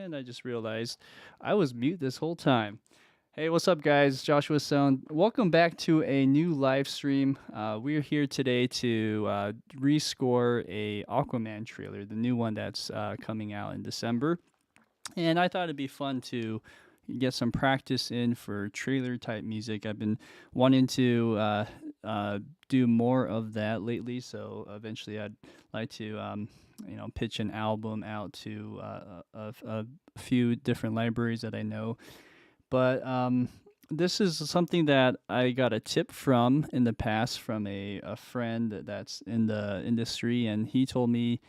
and I just realized I was mute this whole time. Hey, what's up, guys? Joshua Sound. Welcome back to a new live stream. We're here today to rescore a Aquaman trailer, the new one that's coming out in December. And I thought it'd be fun to get some practice in for trailer type music. I've been wanting to do more of that lately, so eventually I'd like to pitch an album out to a few different libraries that I know. But this is something that I got a tip from in the past from a friend that's in the industry, and he told me,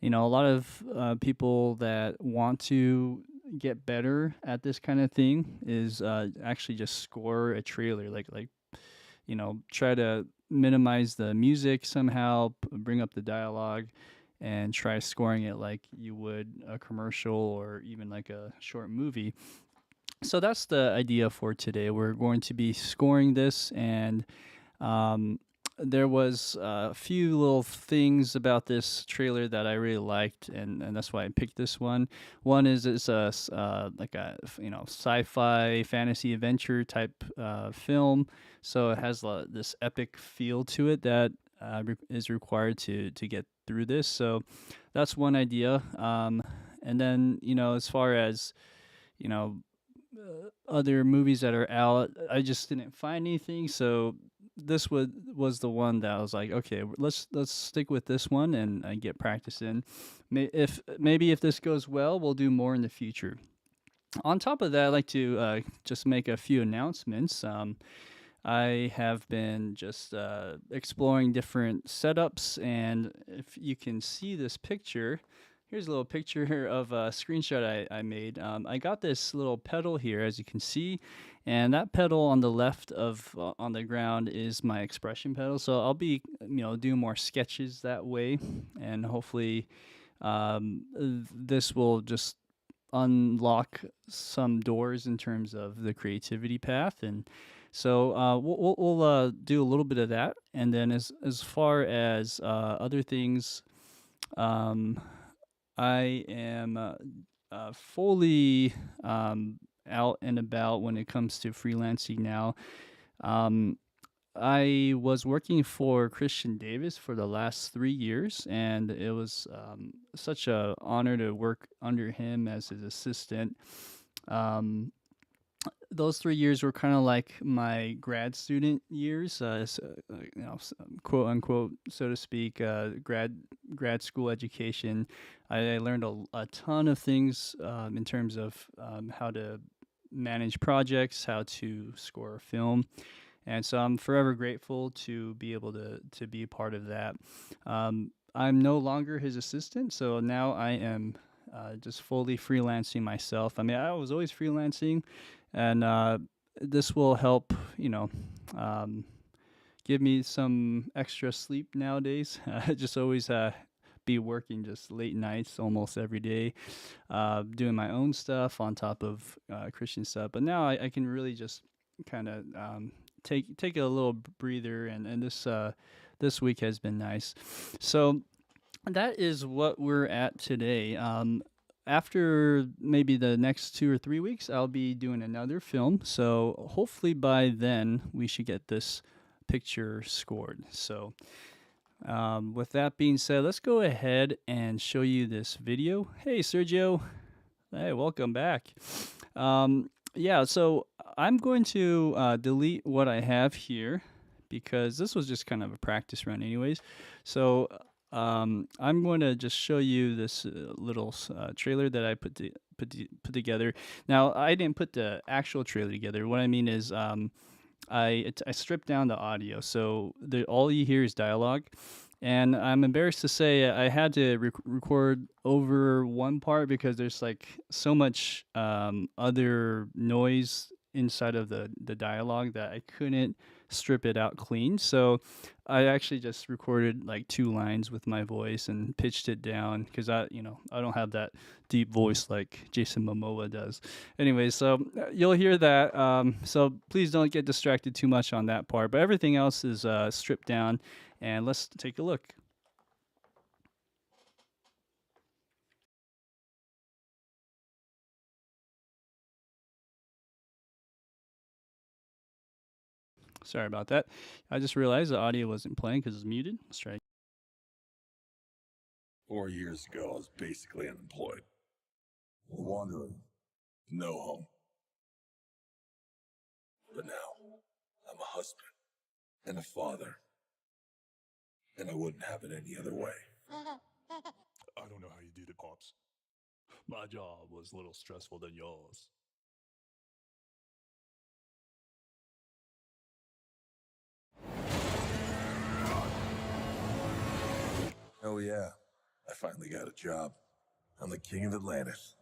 a lot of people that want to get better at this kind of thing is actually just score a trailer, try to minimize the music somehow, bring up the dialogue, and try scoring it like you would a commercial or even like a short movie. So that's the idea for today. We're going to be scoring this, and um, there was a few little things about this trailer that I really liked, and that's why I picked this one. One is it's like a sci-fi fantasy adventure type film, so it has this epic feel to it that is required to get through this. So that's one idea. And then as far as you know other movies that are out, I just didn't find anything. So this was the one that I was like, okay, let's stick with this one and get practice in. Maybe if this goes well, we'll do more in the future. On top of that, I'd like to just make a few announcements. I have been just exploring different setups, and if you can see this picture, here's a little picture of a screenshot I made. I got this little pedal here, as you can see, and that pedal on the left of on the ground is my expression pedal. So I'll be doing more sketches that way, and hopefully this will just unlock some doors in terms of the creativity path. And so we'll do a little bit of that, and then as far as other things, um, I am fully out and about when it comes to freelancing now. Um, I was working for Christian Davis for the last 3 years, and it was such a honor to work under him as his assistant. Um, those 3 years were kind of like my grad student years, quote unquote, so to speak, grad school education. I learned a ton of things in terms of how to manage projects, how to score a film, and so I'm forever grateful to be able to be a part of that. I'm no longer his assistant, so now I am just fully freelancing myself. I mean, I was always freelancing, and this will help, um, give me some extra sleep nowadays. Just always be working just late nights almost every day, doing my own stuff on top of Christian stuff. But now I can really just kind of take a little breather, and this week has been nice. So that is what we're at today. After maybe the next 2 or 3 weeks, I'll be doing another film. So hopefully by then we should get this picture scored. So with that being said, let's go ahead and show you this video. Hey, Sergio. Hey, welcome back. Yeah, so I'm going to delete what I have here because this was just kind of a practice run anyways. So I'm going to just show you this little trailer that I put together. Now, I didn't put the actual trailer together. What I mean is I stripped down the audio, so all you hear is dialogue. And I'm embarrassed to say I had to record over one part because there's like so much other noise inside of the dialogue that I couldn't strip it out clean. So I actually just recorded like 2 lines with my voice and pitched it down because I don't have that deep voice like Jason Momoa does. Anyway, so you'll hear that. So please don't get distracted too much on that part. But everything else is stripped down. And let's take a look. Sorry about that. I just realized the audio wasn't playing because it's muted. Let's try. 4 years ago, I was basically unemployed. Wandering. No home. But now, I'm a husband and a father. And I wouldn't have it any other way. I don't know how you did it, Pops. My job was a little stressful than yours. Oh yeah, I finally got a job. I'm the king of Atlantis.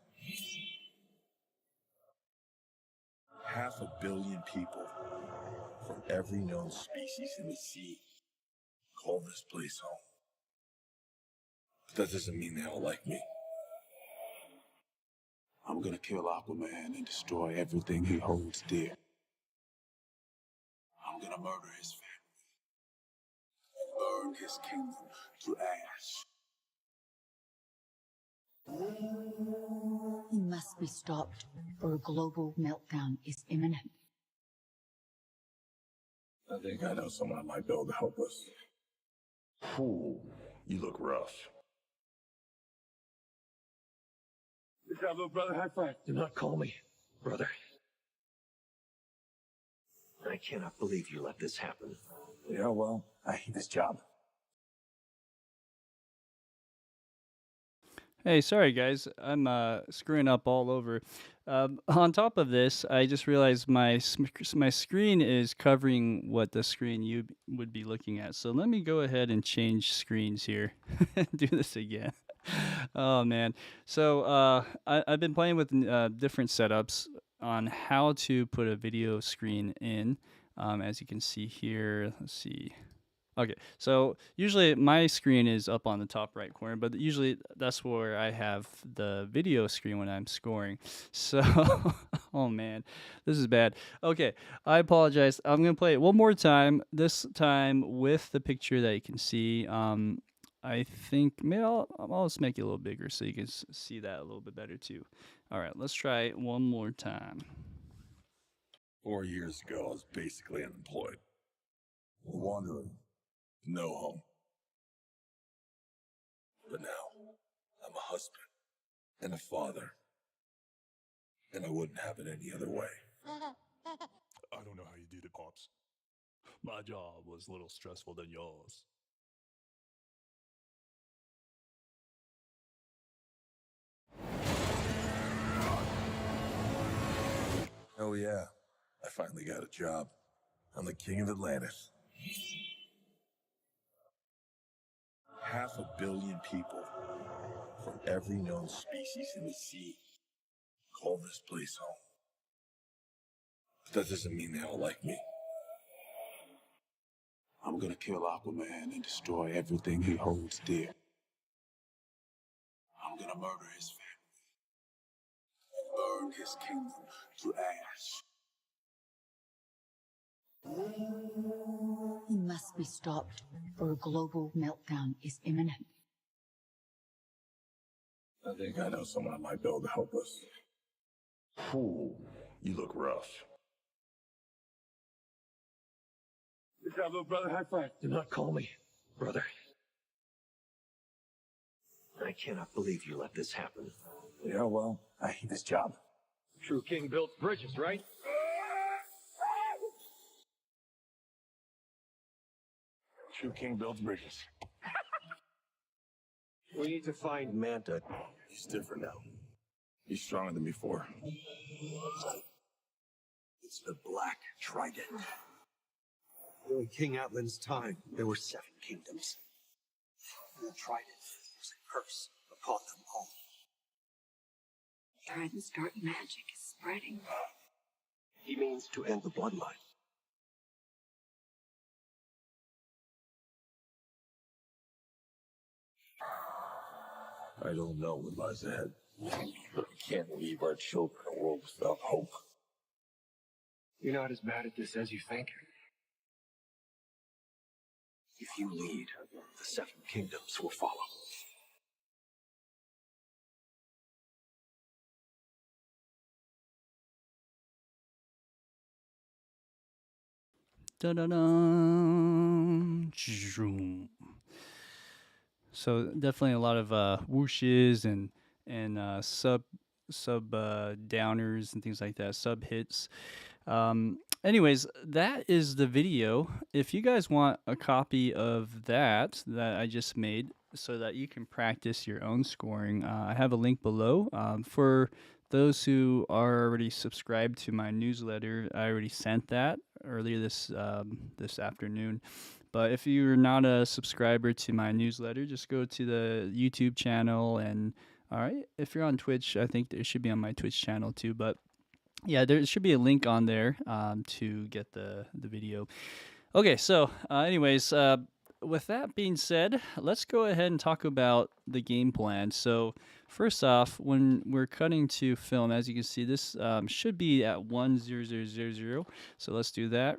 500 million people from every known species in the sea call this place home. But that doesn't mean they all like me. I'm gonna kill Aquaman and destroy everything he holds dear. I'm gonna murder his family and burn his kingdom to ash. He must be stopped, or a global meltdown is imminent. I think I know someone that might be able to help us. Ooh, you look rough. Good job, little brother. High five. Do not call me brother. I cannot believe you let this happen. Yeah, well, I hate this job. Hey, sorry guys, I'm screwing up all over. On top of this, I just realized my screen is covering what the screen you would be looking at. So let me go ahead and change screens here. Do this again. Oh man. So I've been playing with different setups on how to put a video screen in. As you can see here, let's see. Okay, so usually my screen is up on the top right corner, but usually that's where I have the video screen when I'm scoring. So, oh man, this is bad. Okay, I apologize. I'm gonna play it one more time. This time with the picture that you can see. I think maybe I'll just make it a little bigger so you can see that a little bit better too. All right, let's try it one more time. 4 years ago, I was basically unemployed. Wandering. No home. But now, I'm a husband and a father. And I wouldn't have it any other way. I don't know how you did it, Pops. My job was a little stressful than yours. Oh yeah, I finally got a job. I'm the king of Atlantis. 500 million people from every known species in the sea call this place home. But that doesn't mean they all like me. I'm gonna kill Aquaman and destroy everything he holds dear. I'm gonna murder his family and burn his kingdom to ash. He must be stopped, or a global meltdown is imminent. I think I know someone that might be able to help us. Ooh, you look rough. Good job, little brother. High five. Do not call me brother. I cannot believe you let this happen. Yeah, well, I hate this job. True king built bridges, right? True king builds bridges. We need to find Manta. He's different now. He's stronger than before. It's the Black Trident. During King Atlan's time, there were 7 kingdoms. The Trident was a curse upon them all. Trident's dark magic is spreading. He means to end the bloodline. I don't know what lies ahead, but we can't leave our children a world without hope. You're not as bad at this as you think. If you lead, the 7 kingdoms will follow. Da-da-dum. So definitely a lot of whooshes and sub downers and things like that, sub hits. Anyways, that is the video. If you guys want a copy of that I just made, so that you can practice your own scoring, I have a link below. For those who are already subscribed to my newsletter, I already sent that earlier this afternoon. But if you're not a subscriber to my newsletter, just go to the YouTube channel. And all right, if you're on Twitch, I think it should be on my Twitch channel too. But yeah, there should be a link on there to get the video. Okay, so anyways, with that being said, let's go ahead and talk about the game plan. So first off, when we're cutting to film, as you can see, this should be at 10000. So let's do that.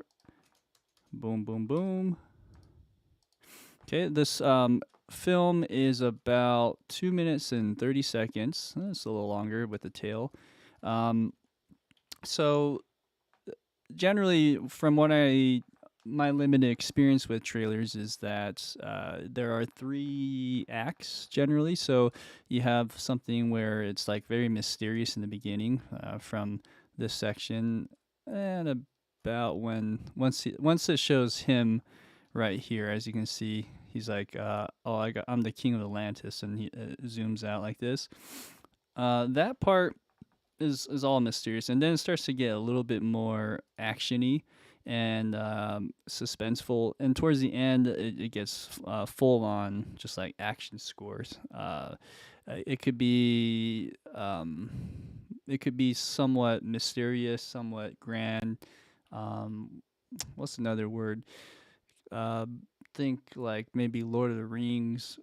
Boom, boom, boom. Okay, this film is about 2 minutes and 30 seconds. It's a little longer with the tail. So generally, from what my limited experience with trailers is that there are 3 acts generally. So you have something where it's like very mysterious in the beginning from this section, and about once it shows him right here, as you can see, he's like, I'm the king of Atlantis, and he zooms out like this. That part is all mysterious, and then it starts to get a little bit more actiony and suspenseful, and towards the end it gets full on just like action scores. It could be somewhat mysterious, somewhat grand. What's another word? Think like maybe Lord of the Rings.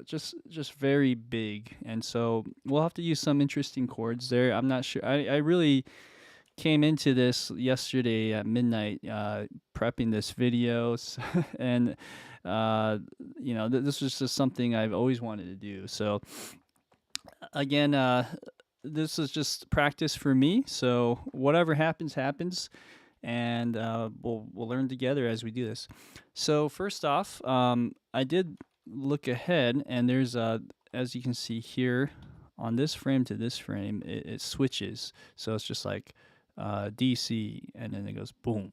Just very big, and so we'll have to use some interesting chords there. I'm not sure. I really came into this yesterday at midnight, prepping this video, and this was just something I've always wanted to do. So again, this is just practice for me. So whatever happens, happens, and we'll learn together as we do this. So first off, I did look ahead, and there's as you can see here, on this frame to this frame, it switches. So it's just like DC, and then it goes boom,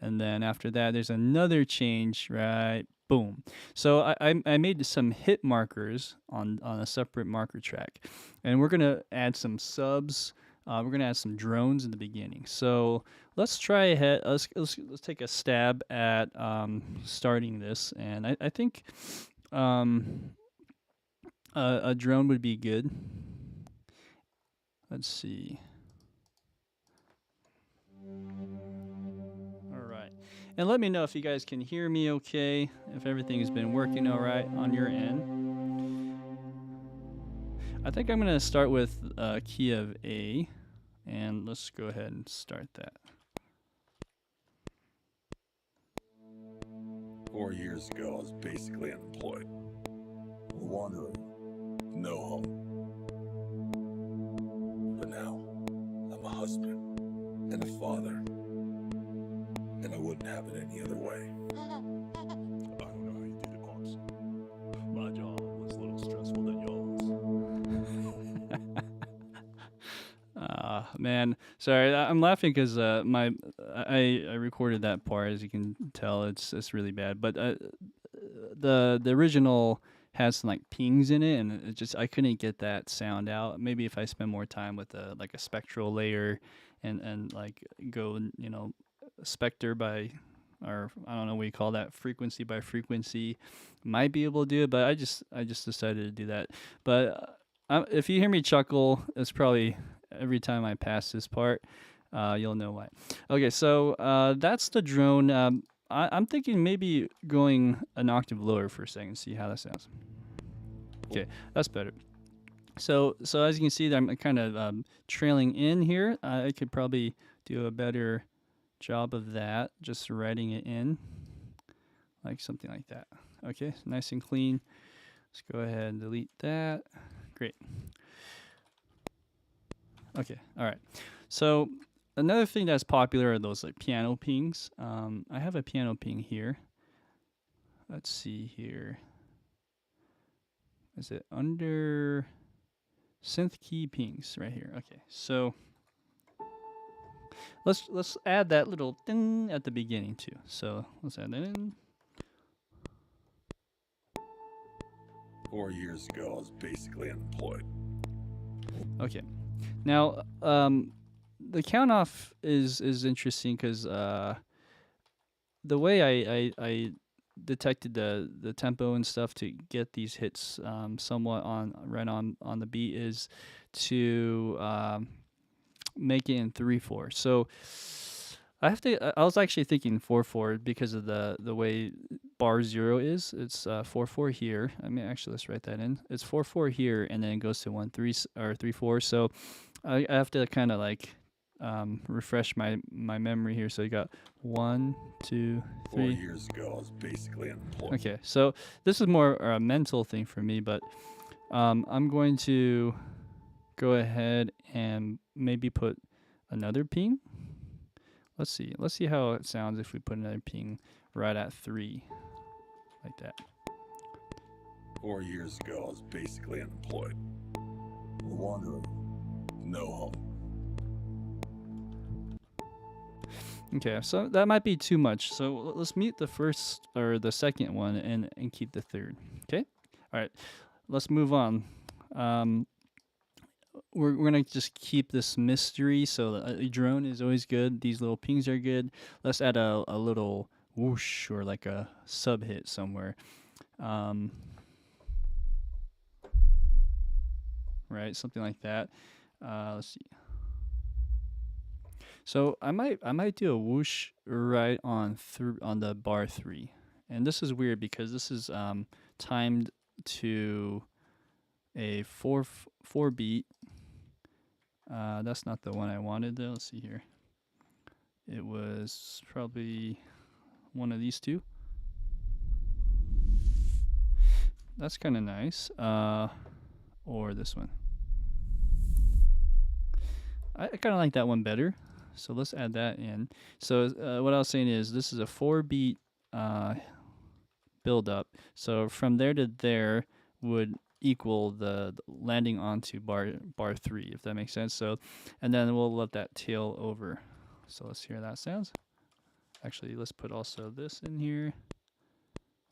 and then after that there's another change, right? Boom. So I made some hit markers on a separate marker track, and we're gonna add some subs. We're gonna add some drones in the beginning. So let's try ahead. Let's take a stab at starting this, and I think a drone would be good. Let's see. All right, and let me know if you guys can hear me okay, if everything has been working all right on your end. I think I'm gonna start with key of A, and let's go ahead and start that. 4 years ago, I was basically unemployed. Wandering. No home. But now, I'm a husband and a father. And I wouldn't have it any other way. I don't know how you did it, Pops. My job was a little stressful than yours. Man, sorry, I'm laughing because I recorded that part. As you can tell, it's really bad. But the original has some like pings in it, and it just I couldn't get that sound out. Maybe if I spend more time with a spectral layer and like go specter by, or I don't know what you call that, frequency by frequency, might be able to do it. But I just decided to do that. But if you hear me chuckle, it's probably every time I pass this part. You'll know why. Okay, so that's the drone. I'm thinking maybe going an octave lower for a second, see how that sounds. Okay, that's better. So as you can see, I'm kind of trailing in here. I could probably do a better job of that, just writing it in, like something like that. Okay, nice and clean. Let's go ahead and delete that. Great. Okay, all right. So another thing that's popular are those like piano pings. I have a piano ping here. Let's see here. Is it under synth key pings right here? Okay, so let's add that little ding at the beginning too. So let's add that in. 4 years ago, I was basically unemployed. Okay, now the count off is interesting because the way I detected the tempo and stuff to get these hits somewhat on the beat is to make it in 3/4. So I have to. I was actually thinking 4/4 because of the way bar 0 is. It's 4/4 here. I mean, actually, let's write that in. It's 4/4 here, and then it goes to 1/3 or 3/4. So I have to kind of like refresh my memory here. So you got 1, 2, 4 3. years ago, I was basically unemployed. Okay, so this is more a mental thing for me, but I'm going to go ahead and maybe put another ping. Let's see how it sounds if we put another ping right at 3, like that. 4 years ago, I was basically unemployed. Wandering, no home. Okay, so that might be too much. So let's mute the first or the second one and keep the third. Okay, all right. Let's move on. We're gonna just keep this mystery. So a drone is always good. These little pings are good. Let's add a little whoosh or like a sub hit somewhere. Right, something like that. Let's see. So I might do a whoosh right on the bar 3, and this is weird because this is timed to a 4 beat. That's not the one I wanted though. Let's see here. It was probably one of these two. That's kind of nice. Or this one. I kind of like that one better. So let's add that in. So what I was saying is this is a 4 beat build up. So from there to there would equal the landing onto bar 3, if that makes sense. So, and then we'll let that tail over. So let's hear how that sounds. Actually, let's put also this in here,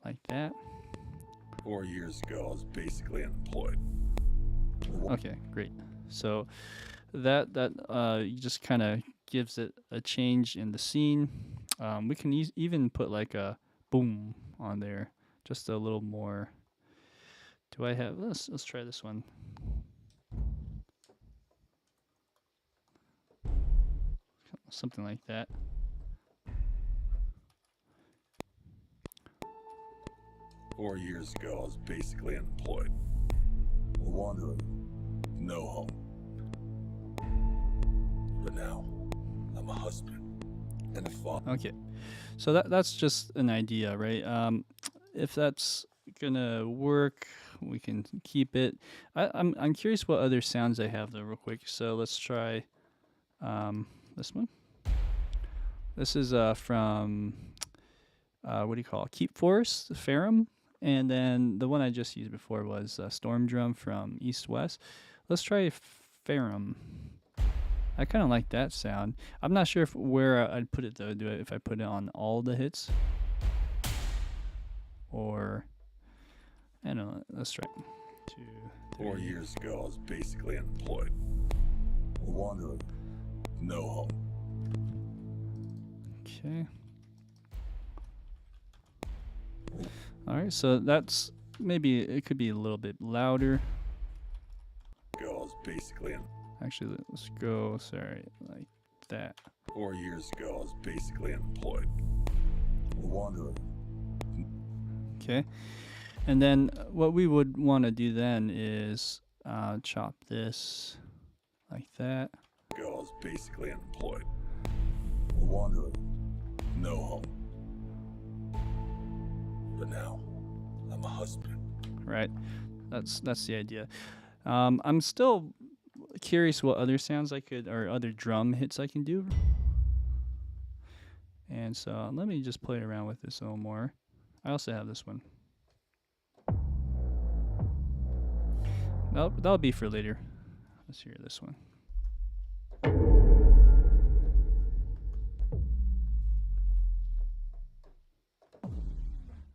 like that. 4 years ago, I was basically unemployed. Okay, great. So that just kind of gives it a change in the scene. We can even put like a boom on there, just a little more. Do I have? Let's try this one. Something like that. Four years ago, I was basically unemployed. Wandering, no home. But now, I'm a husband and a father. Okay, so that's just an idea, right? If that's gonna work, we can keep it. I'm curious what other sounds I have though, real quick. So let's try this one. This is from what do you call it? Keep Forest, Ferrum, and then the one I just used before was Storm Drum from East West. Let's try Ferrum. I kind of like that sound. I'm not sure where I'd put it though. If I put it on all the hits, or I don't know. Let's try 2, 3. 4 years ago, I was basically unemployed. Wandering, no home. Okay. All right. So that's maybe it could be a little bit louder. I was basically Actually, let's go. Sorry, like that. 4 years ago, I was basically unemployed. Wandering. Okay. And then what we would want to do then is chop this like that. I was basically unemployed. Wandering, no home. But now, I'm a husband. Right. That's the idea. I'm still curious what other sounds I could, or other drum hits I can do. And so let me just play around with this a little more. I also have this one. That'll be for later. Let's hear this one.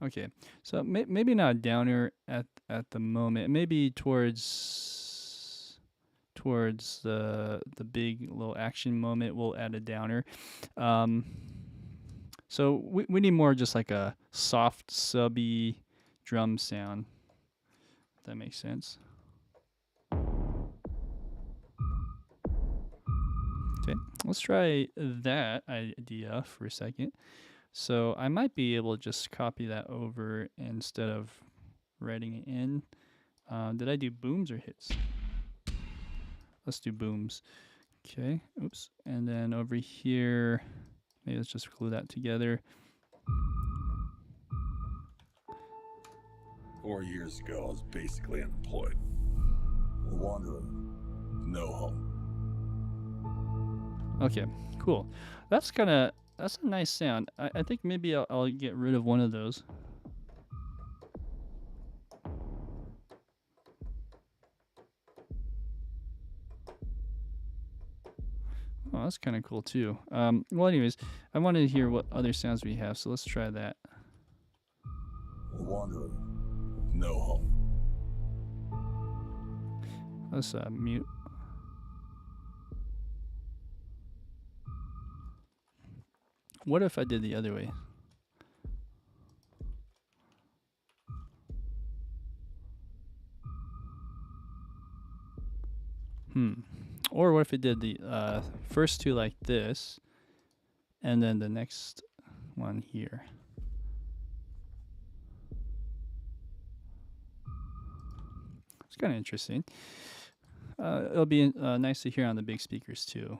Okay, so maybe not a downer at the moment. Maybe towards the big little action moment, we'll add a downer. So we need more just like a soft subby drum sound. If that makes sense. Okay, let's try that idea for a second. So I might be able to just copy that over instead of writing it in. Did I do booms or hits? Let's do booms. Okay, oops. And then over here, maybe let's just glue that together. 4 years ago, I was basically unemployed. A wanderer. No home. Okay, cool. That's a nice sound. I think maybe I'll get rid of one of those. Oh, that's kind of cool too. Well, anyways, I wanted to hear what other sounds we have, so let's try that. A wanderer. No home. Let's mute. What if I did the other way? Or what if it did the first two like this, and then the next one here? It's kind of interesting. It'll be nice to hear on the big speakers too.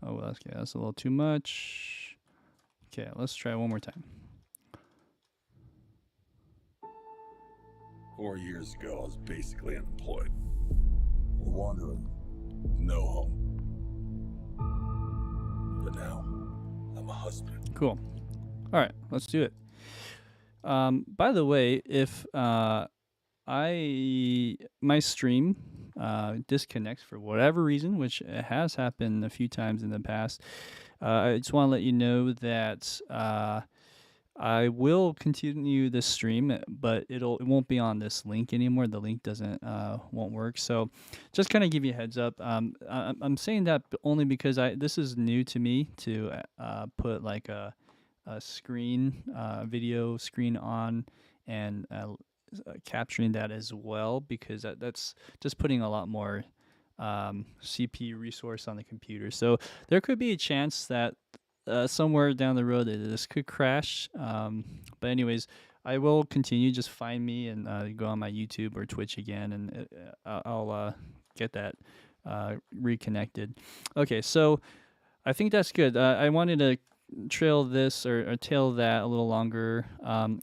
Oh, well, okay, that's a little too much. Okay, let's try one more time. 4 years ago, I was basically unemployed. A wanderer. No home. But now, I'm a husband. Cool. All right, let's do it. By the way, if my stream disconnects for whatever reason, which has happened a few times in the past, I just want to let you know that I will continue this stream, but it won't be on this link anymore. The link won't work. So just kind of give you a heads up. I'm saying that only because this is new to me to put like a screen, video screen on, and capturing that as well, because that's just putting a lot more CPU resource on the computer. So there could be a chance that somewhere down the road this could crash. But anyways, I will continue. Just find me and go on my YouTube or Twitch again, and I'll get that reconnected. Okay, so I think that's good. I wanted to trail this or tail that a little longer.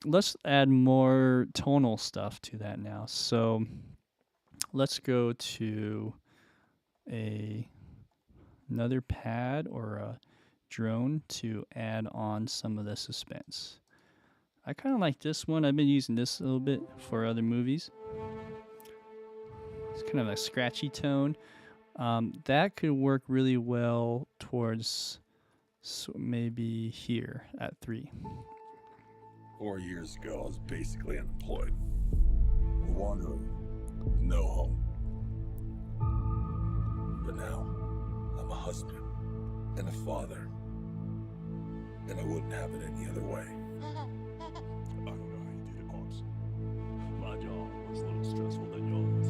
Let's add more tonal stuff to that now. So let's go to another pad or a drone to add on some of the suspense. I kind of like this one. I've been using this a little bit for other movies. It's kind of a scratchy tone. That could work really well towards maybe here at 3. 4 years ago, I was basically unemployed. A wanderer. No home. But now, I'm a husband and a father. And I wouldn't have it any other way. I don't know how you did it, Pops. My job was a little stressful than yours.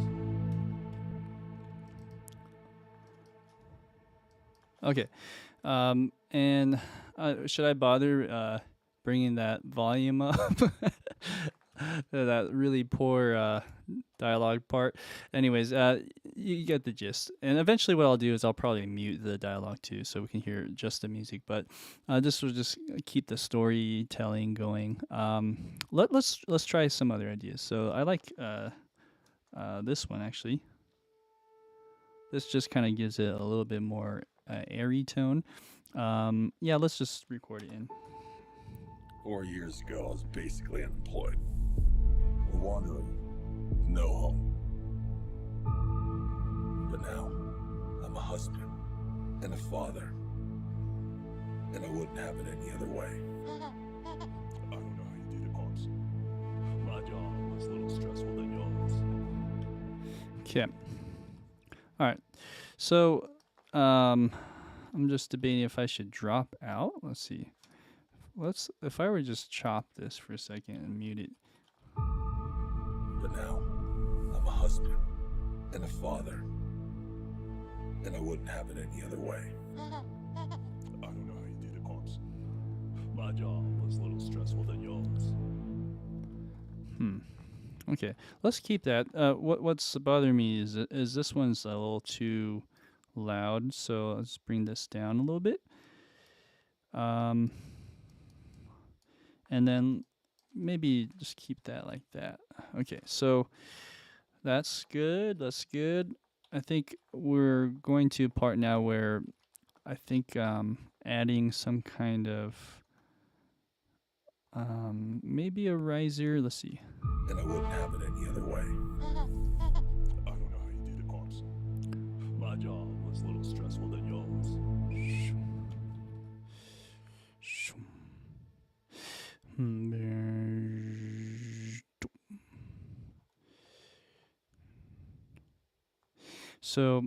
Okay. And should I bother bringing that volume up? That really poor dialogue part. Anyways, you get the gist. And eventually what I'll do is I'll probably mute the dialogue too, so we can hear just the music. But this will just keep the storytelling going. Let's try some other ideas. So I like this one actually. This just kind of gives it a little bit more airy tone. Yeah, let's just record it in. 4 years ago, I was basically unemployed. Wandering, no home. But now, I'm a husband and a father. And I wouldn't have it any other way. I don't know how you did it, Pops. My job was a little stressful than yours. Okay. All right. So, I'm just debating if I should drop out. Let's see. If I were to just chop this for a second and mute it. But now, I'm a husband and a father. And I wouldn't have it any other way. I don't know how you did it, Pops. My job was a little stressful than yours. Okay, let's keep that. What's bothering me is this one's a little too loud, so let's bring this down a little bit. And then maybe just keep that like that. Okay, so that's good. That's good. I think we're going to a part now where I think adding some kind of maybe a riser. Let's see. And I wouldn't have it any other way. I don't know how you did it, Pops. My job was a little stressful than yours. So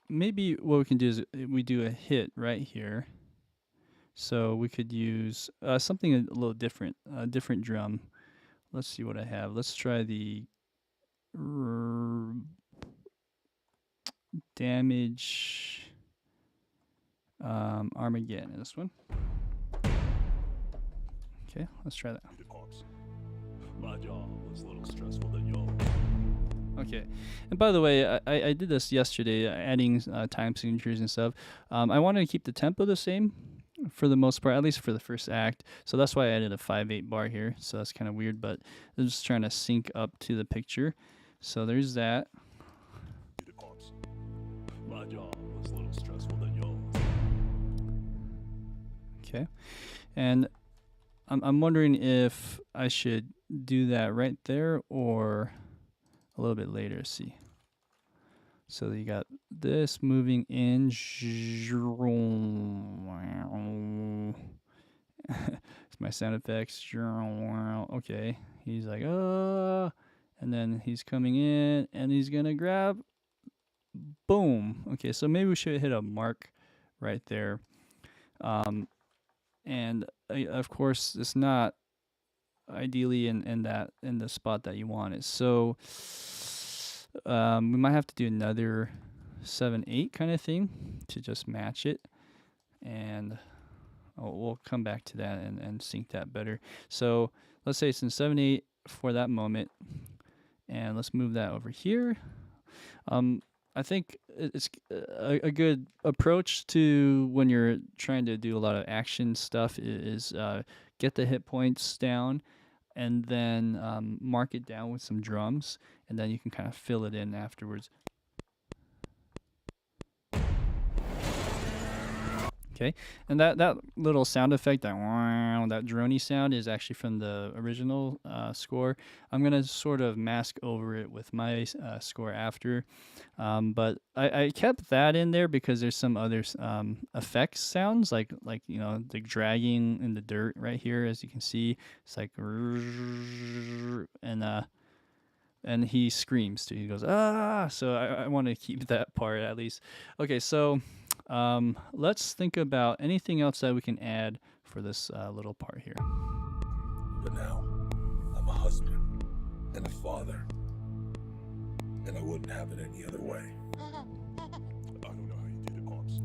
maybe what we can do is we do a hit right here. So we could use something a little different, a different drum. Let's see what I have. Let's try the damage Armageddon. This one. Okay, let's try that. Did it, Pops. My job was a little stressful than yours. Okay, and by the way, I did this yesterday, adding time signatures and stuff. I wanted to keep the tempo the same for the most part, at least for the first act. So that's why I added a 5/8 bar here. So that's kind of weird, but I'm just trying to sync up to the picture. So there's that. Did it, Pops. My job was a little stressful than yours. Okay, and I'm wondering if I should do that right there or a little bit later. Let's see. So you got this moving in. It's my sound effects. Okay. He's like, and then he's coming in and he's gonna grab. Boom. Okay, so maybe we should hit a mark right there. And of course, it's not ideally in the spot that you want it. So we might have to do another 7/8 kind of thing to just match it, and we'll come back to that and sync that better. So let's say it's in 7/8 for that moment, and let's move that over here. I think it's a good approach to when you're trying to do a lot of action stuff is get the hit points down and then mark it down with some drums, and then you can kind of fill it in afterwards. Okay, and that little sound effect, that droney sound, is actually from the original score. I'm gonna sort of mask over it with my score after, but I kept that in there because there's some other effects sounds like the dragging in the dirt right here, as you can see. It's like and he screams too. He goes ah. So I want to keep that part at least. Okay, so. Let's think about anything else that we can add for this little part here. But now, I'm a husband and a father. And I wouldn't have it any other way. I don't know how you did it, Pops.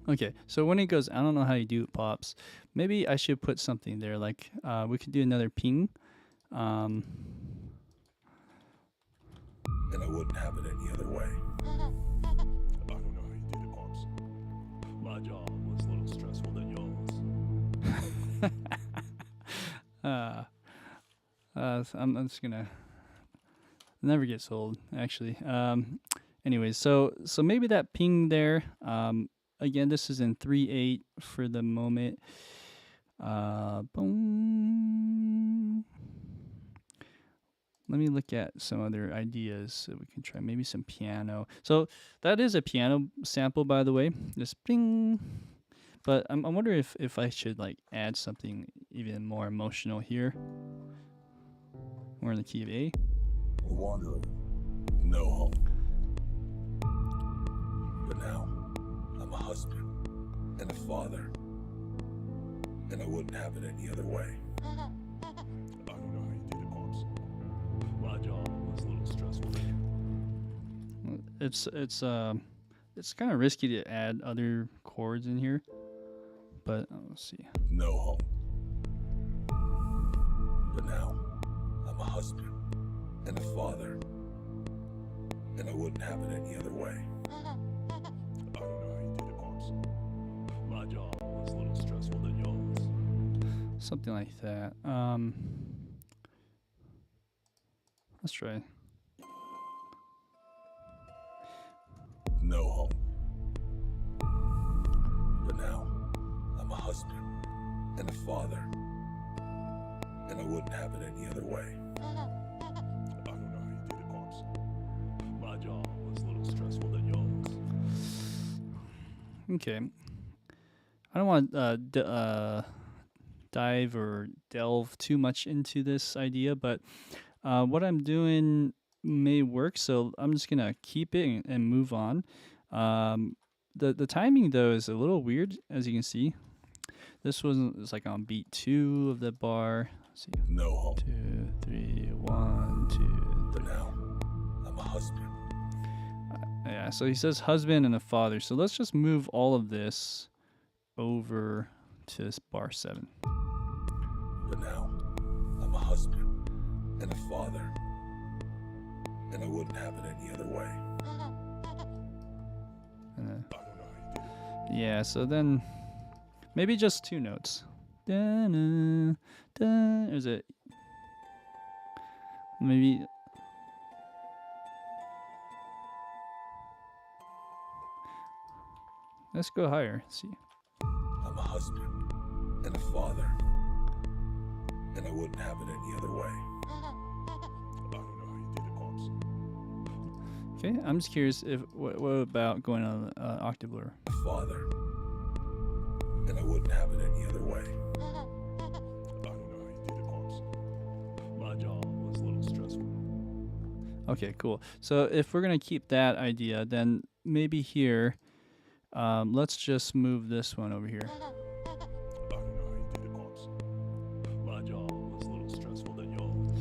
Okay, so when it goes, I don't know how you do it, Pops. Maybe I should put something there, like we could do another ping. And I wouldn't have it any other way. My job was a little stressful than yours. I'm just gonna. It never gets old, actually. Anyways, so maybe that ping there. Again, this is in 3/8 for the moment. Boom. Let me look at some other ideas that we can try. Maybe some piano. So that is a piano sample, by the way. Just ping. But I'm wondering if I should like add something even more emotional here. We're in the key of A. A wanderer, no home. But now, I'm a husband and a father, and I wouldn't have it any other way. I don't know how you did it, Pops. My job was a little stressful. It's kind of risky to add other chords in here, but let's see. No home. But now, I'm a husband and a father, and I wouldn't have it any other way. I don't know how you did it, Pops. My job was a little stressful than yours. Something like that. Let's try. No home. But now, I'm a husband and a father, and I wouldn't have it any other way. I don't know how you did it, Pops. My job was a little stressful than yours. Okay. I don't want to dive or delve too much into this idea, but what I'm doing may work, so I'm just gonna keep it and move on. The timing though is a little weird, as you can see. This was like on beat 2 of the bar. Let's see, No home. 2, 3, 1, 2, But now, I'm a husband. Yeah, so he says husband and a father. So let's just move all of this over to bar 7. But now, I'm a husband and a father, and I wouldn't have it any other way. I don't know how you did it. Yeah, so then maybe just 2 notes. Da-na, da. Is it? Maybe. Let's go higher. Let's see. I'm a husband and a father, and I wouldn't have it any other way. I don't know how you did it, Pops. Okay, I'm just curious if what about going on octave lower? A father, and I wouldn't have it any other way. I don't know how you did it, Pops. My job was a little stressful. Okay, cool. So if we're gonna keep that idea, then maybe here, let's just move this one over here. I don't know how you did it, Pops. My job was a little stressful than yours.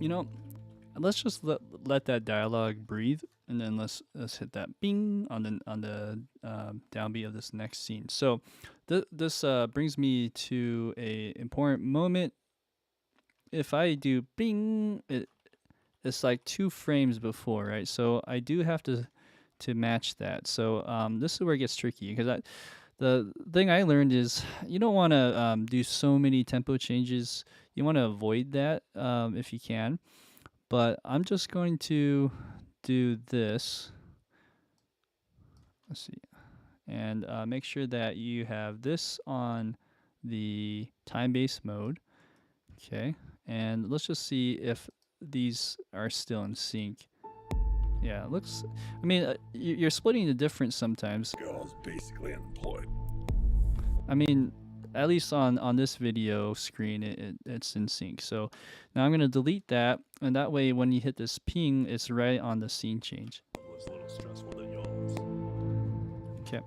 You know, let's just let that dialogue breathe, and then let's hit that bing on the downbeat of this next scene. So this brings me to a important moment. If I do bing, it's like 2 frames before, right? So I do have to match that. So this is where it gets tricky, because the thing I learned is you don't want to do so many tempo changes. You want to avoid that if you can. But I'm just going to do this. Let's see. And make sure that you have this on the time-based mode. Okay. And let's just see if these are still in sync. Yeah, it looks. I mean, you're splitting the difference sometimes. Girl's basically unemployed. I mean, at least on this video screen, it's in sync. So now I'm gonna delete that, and that way when you hit this ping, it's right on the scene change. It was a little stressful than yours. Okay.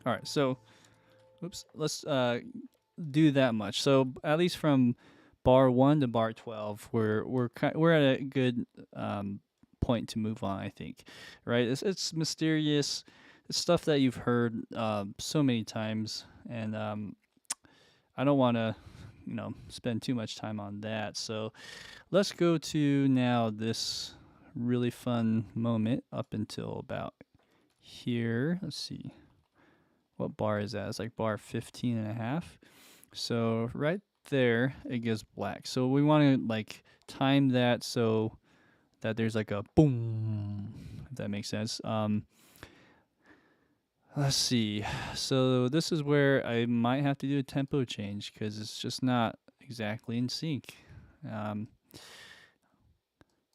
All right. So, oops. Let's do that much. So at least from bar 1 to bar 12, we're at a good point to move on, I think. Right? It's mysterious. It's stuff that you've heard so many times, and I don't want to, spend too much time on that. So let's go to now this really fun moment up until about here. Let's see. What bar is that? It's like bar 15 and a half. So right there, it goes black. So we want to like time that so that there's like a boom if that makes sense. Let's see. So this is where I might have to do a tempo change because it's just not exactly in sync. Um,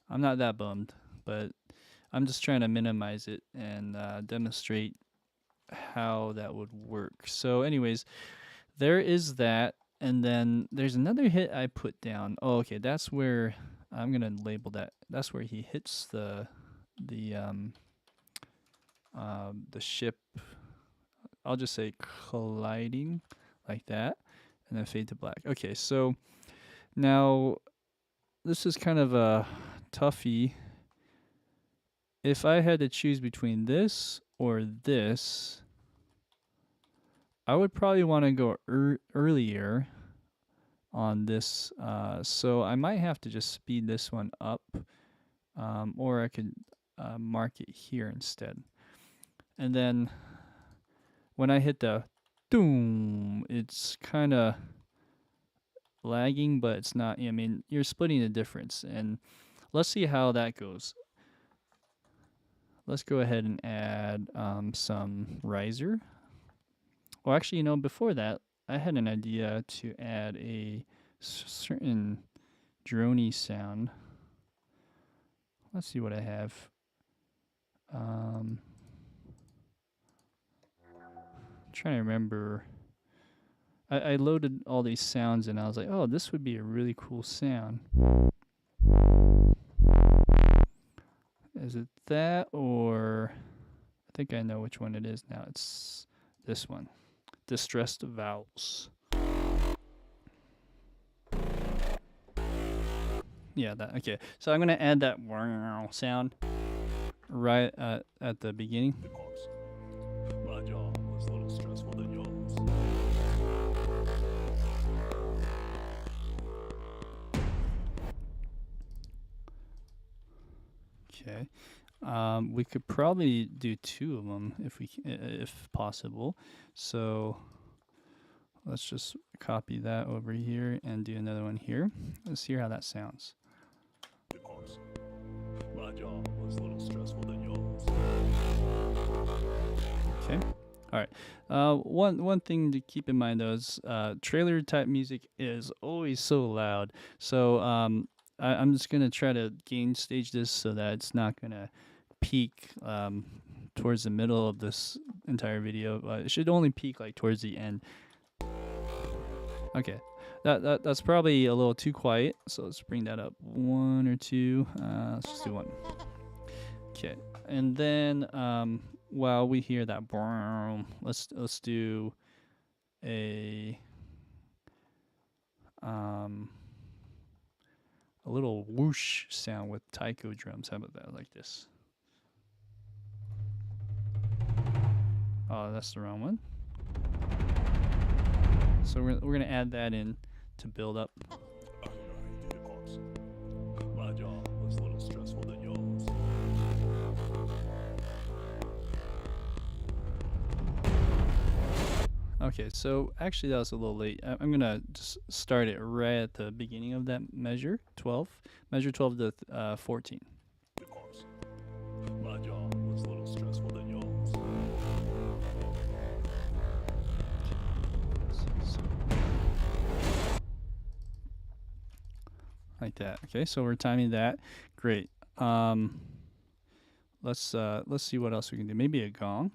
I'm not that bummed, but I'm just trying to minimize it and demonstrate how that would work. So, anyways, there is that, and then there's another hit I put down. Oh, okay, that's where I'm gonna label that. That's where he hits the ship. I'll just say colliding like that, and then fade to black. Okay, so now this is kind of a toughie. If I had to choose between this or this, I would probably want to go earlier on this. So I might have to just speed this one up, or I could mark it here instead. And then when I hit the doom, it's kind of lagging, but it's not. I mean, you're splitting the difference. And let's see how that goes. Let's go ahead and add some riser. Well, actually, before that, I had an idea to add a certain droney sound. Let's see what I have. Trying to remember. I loaded all these sounds and I was like, oh, this would be a really cool sound. Is it that, or I think I know which one it is now. It's this one. Distressed vowels. Yeah, that. Okay. So I'm going to add that sound right at the beginning. The pops. My job was a little stressful than yours. Okay. We could probably do two of them if possible. So let's just copy that over here and do another one here. Let's hear how that sounds. The pops. My job was a little stressful than yours. Okay. All right. One thing to keep in mind though is trailer type music is always so loud. So I'm just gonna try to gain stage this so that it's not gonna peak towards the middle of this entire video. It should only peak like towards the end. Okay. That's probably a little too quiet. So let's bring that up one or two. Let's just do one. Okay. And then while we hear that, let's do a little whoosh sound with taiko drums. How about that? Like this. Oh, that's the wrong one. So we're gonna add that in to build up. I don't know how you did it, pops. My job was a little stressful than yours. Okay, so actually that was a little late. I'm gonna just start it right at the beginning of that measure, 12. Measure 12 to 14. The pops. My job was a little stressful than yours. Like that. Okay, so we're timing that. Great. Let's see what else we can do. Maybe a gong.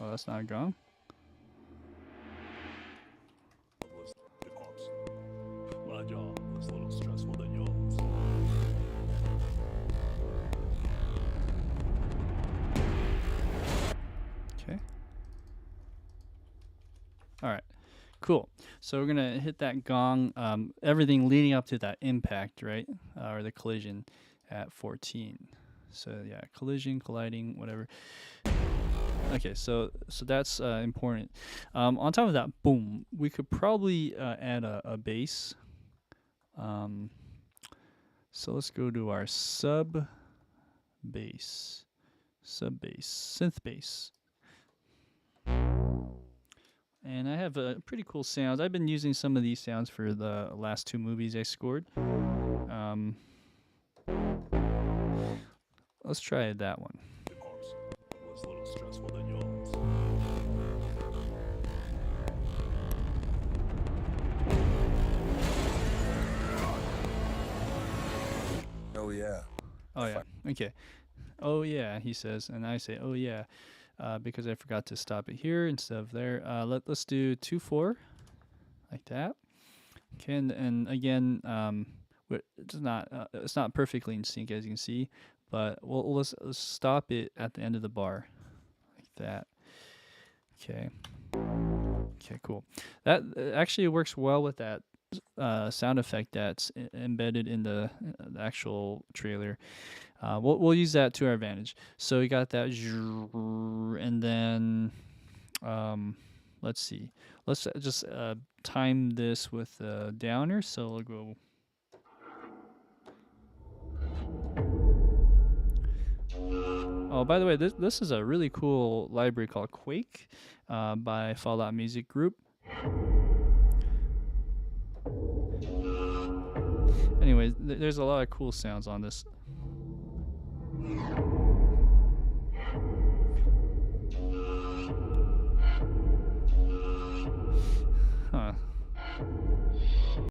Oh, that's not a gong. Was the pops. My job was a little stressful than yours. Okay. All right. Cool. So we're gonna hit that gong. Everything leading up to that impact, right, or the collision at 14. So yeah, collision, colliding, whatever. Okay, so that's important. On top of that, boom, we could probably add a bass. So let's go to our sub bass, synth bass. And I have pretty cool sounds. I've been using some of these sounds for the last two movies I scored. Let's try that one. Pops was a little stressful than yours. Oh yeah. Oh yeah. Okay. Oh yeah, he says, and I say, oh yeah, because I forgot to stop it here instead of there. Let's do 2/4, like that. Okay, and again, it's not perfectly in sync as you can see, but let's stop it at the end of the bar, like that. Okay. Okay, cool. That actually works well with that sound effect that's embedded in the actual trailer. We'll use that to our advantage. So we got that, and then let's see. Let's just time this with downer. So we'll go. Oh, by the way, this is a really cool library called Quake by Fallout Music Group. Anyways, there's a lot of cool sounds on this.